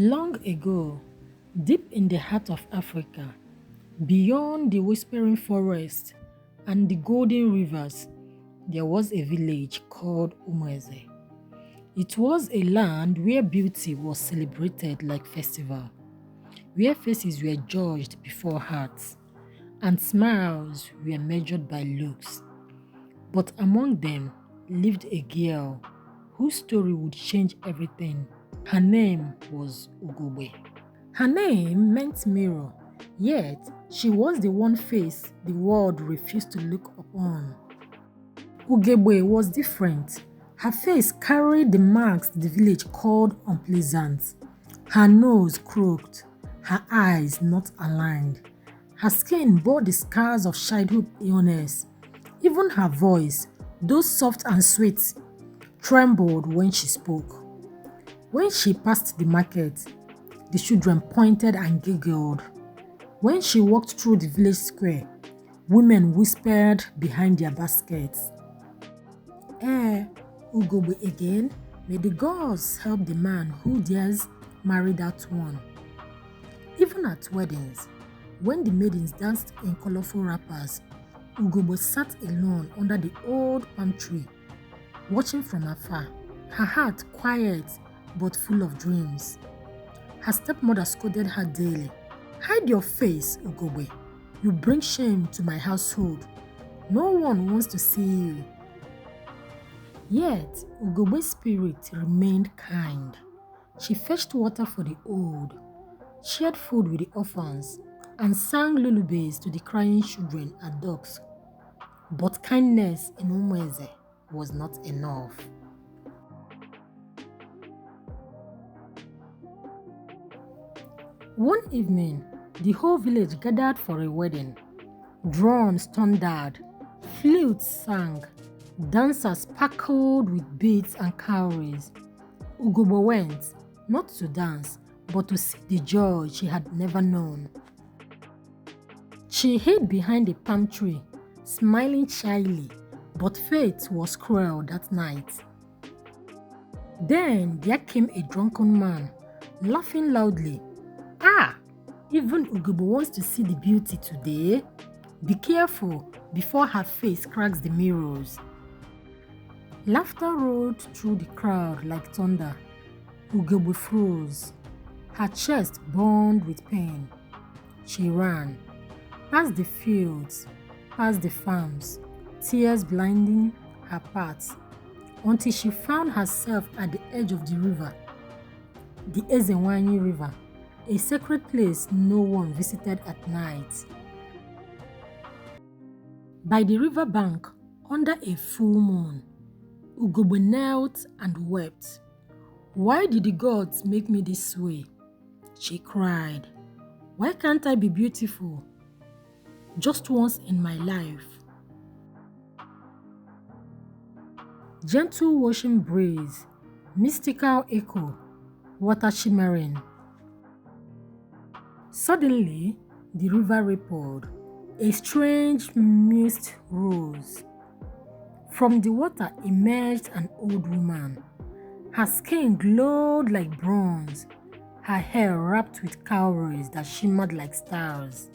Long ago, deep in the heart of Africa, beyond the whispering forest and the golden rivers, there was a village called Umweze. It was a land where beauty was celebrated like festival, where faces were judged before hearts, and smiles were measured by looks. But among them lived a girl whose story would change everything. Her name was Ugegbe. Her name meant mirror, yet she was the one face the world refused to look upon. Ugegbe was different. Her face carried the marks the village called unpleasant. Her nose crooked, her eyes not aligned. Her skin bore the scars of childhood illness. Even her voice, though soft and sweet, trembled when she spoke. When she passed the market, the children pointed and giggled. When she walked through the village square, women whispered behind their baskets. Ugegbe again, may the gods help the man who dares marry that one. Even at weddings, when the maidens danced in colorful wrappers, Ugegbe sat alone under the old palm tree, watching from afar, her heart quiet but full of dreams. Her stepmother scolded her daily. "Hide your face, Ugegbe. You bring shame to my household. No one wants to see you." Yet, Ugegbe's spirit remained kind. She fetched water for the old, shared food with the orphans, and sang lullabies to the crying children at dusk. But kindness in Umweze was not enough. One evening, the whole village gathered for a wedding. Drums thundered, flutes sang, dancers sparkled with beads and cowries. Ugegbe went, not to dance, but to see the joy she had never known. She hid behind a palm tree, smiling shyly, but fate was cruel that night. Then there came a drunken man, laughing loudly. "Ah, even Ugegbe wants to see the beauty today. Be careful before her face cracks the mirrors." Laughter rolled through the crowd like thunder. Ugegbe froze. Her chest burned with pain. She ran, past the fields, past the farms, tears blinding her path, until she found herself at the edge of the river, the Ezenwanyi River, a sacred place no one visited at night. By the river bank, under a full moon, Ugegbe knelt and wept. "Why did the gods make me this way?" she cried. "Why can't I be beautiful? Just once in my life." Gentle washing breeze, mystical echo, water shimmering. Suddenly, the river rippled. A strange mist rose. From the water emerged an old woman. Her skin glowed like bronze, her hair wrapped with cowries that shimmered like stars.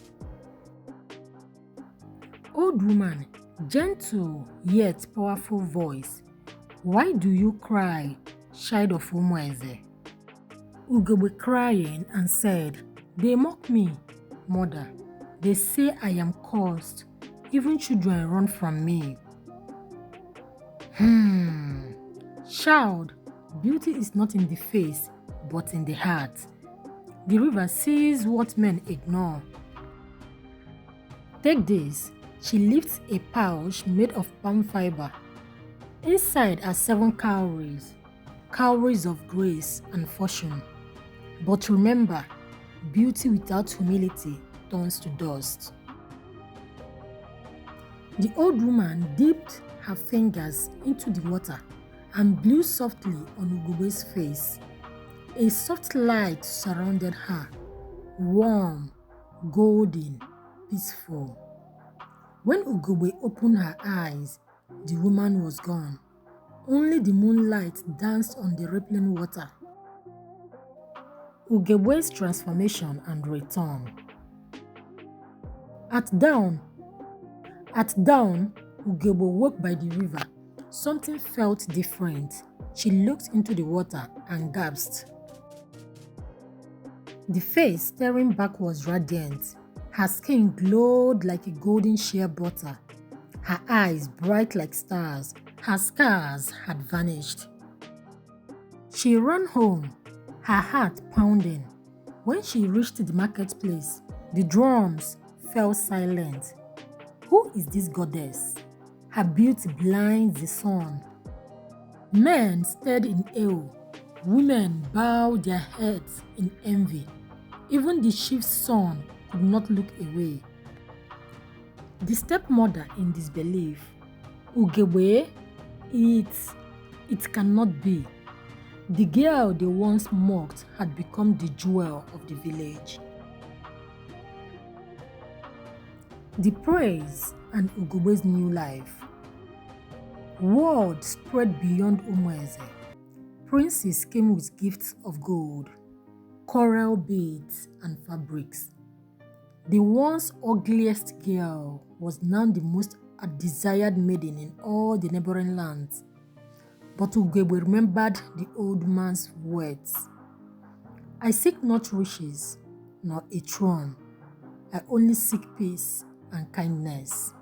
Old woman, gentle yet powerful voice, why do you cry, child of Umweze? Ugegbe crying and said, "They mock me, mother. They say I am cursed. Even children run from me." Child, beauty is not in the face, but in the heart. The river sees what men ignore. Take this. She lifts a pouch made of palm fiber. Inside are 7 cowries, cowries of grace and fortune. But remember, beauty without humility turns to dust. The old woman dipped her fingers into the water and blew softly on Ugegbe's face. A soft light surrounded her, warm, golden, peaceful. When Ugegbe opened her eyes, the woman was gone. Only the moonlight danced on the rippling water. Ugegbe's transformation and return. At dawn, Ugegbe woke by the river. Something felt different. She looked into the water and gasped. The face staring back was radiant. Her skin glowed like a golden shea butter. Her eyes bright like stars. Her scars had vanished. She ran home, her heart pounding. When she reached the marketplace, the drums fell silent. Who is this goddess? Her beauty blinds the sun. Men stared in awe. Women bowed their heads in envy. Even the chief's son could not look away. The stepmother in disbelief. Ugegbe, it cannot be. The girl they once mocked had become the jewel of the village. The praise and Ugegbe's new life. Word spread beyond Immerse. Princes came with gifts of gold, coral beads, and fabrics. The once ugliest girl was now the most desired maiden in all the neighboring lands. But Ugegbe remembered the old man's words. I seek not riches, nor a throne. I only seek peace and kindness.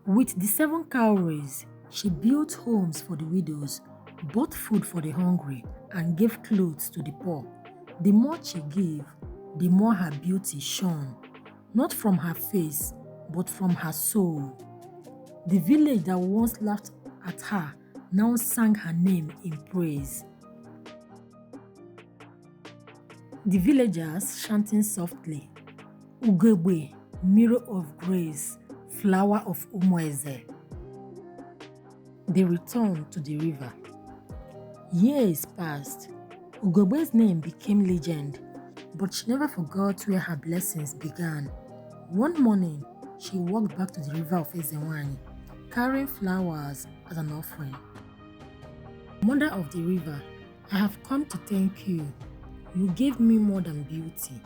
With the 7 cowries, she built homes for the widows, bought food for the hungry, and gave clothes to the poor. The more she gave, the more her beauty shone, not from her face, but from her soul. The village that once laughed at her now sang her name in praise. The villagers chanting softly, Ugegbe, mirror of grace, flower of Immerse. They returned to the river. Years passed. Ugegbe's name became legend, but she never forgot where her blessings began. One morning, she walked back to the river of Ezenwani, carrying flowers as an offering. Mother of the river, I have come to thank you. You gave me more than beauty.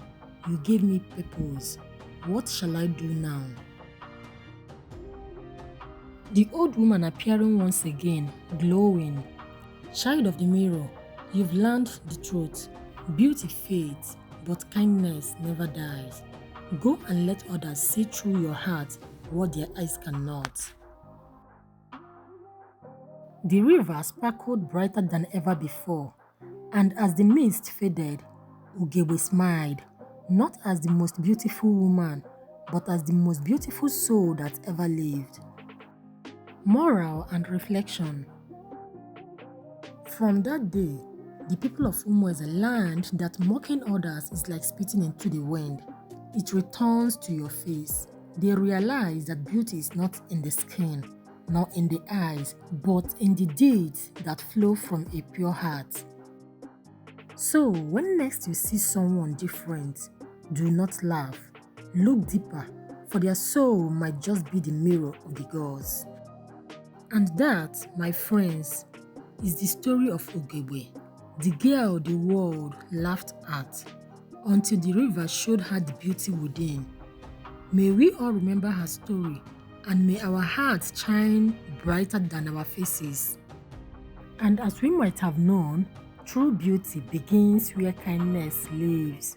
You gave me purpose. What shall I do now? The old woman appearing once again, glowing. Child of the mirror, you've learned the truth. Beauty fades, but kindness never dies. Go and let others see through your heart what their eyes cannot. The river sparkled brighter than ever before, and as the mist faded, Ugegbe smiled, not as the most beautiful woman, but as the most beautiful soul that ever lived. Moral and reflection. From that day, the people of Immerse learned that mocking others is like spitting into the wind. It returns to your face. They realize that beauty is not in the skin, nor in the eyes, but in the deeds that flow from a pure heart. So, when next you see someone different, do not laugh. Look deeper, for their soul might just be the mirror of the gods. And that, my friends, is the story of Ugegbe, the girl the world laughed at, until the river showed her the beauty within. May we all remember her story, and may our hearts shine brighter than our faces. And as we might have known, true beauty begins where kindness lives.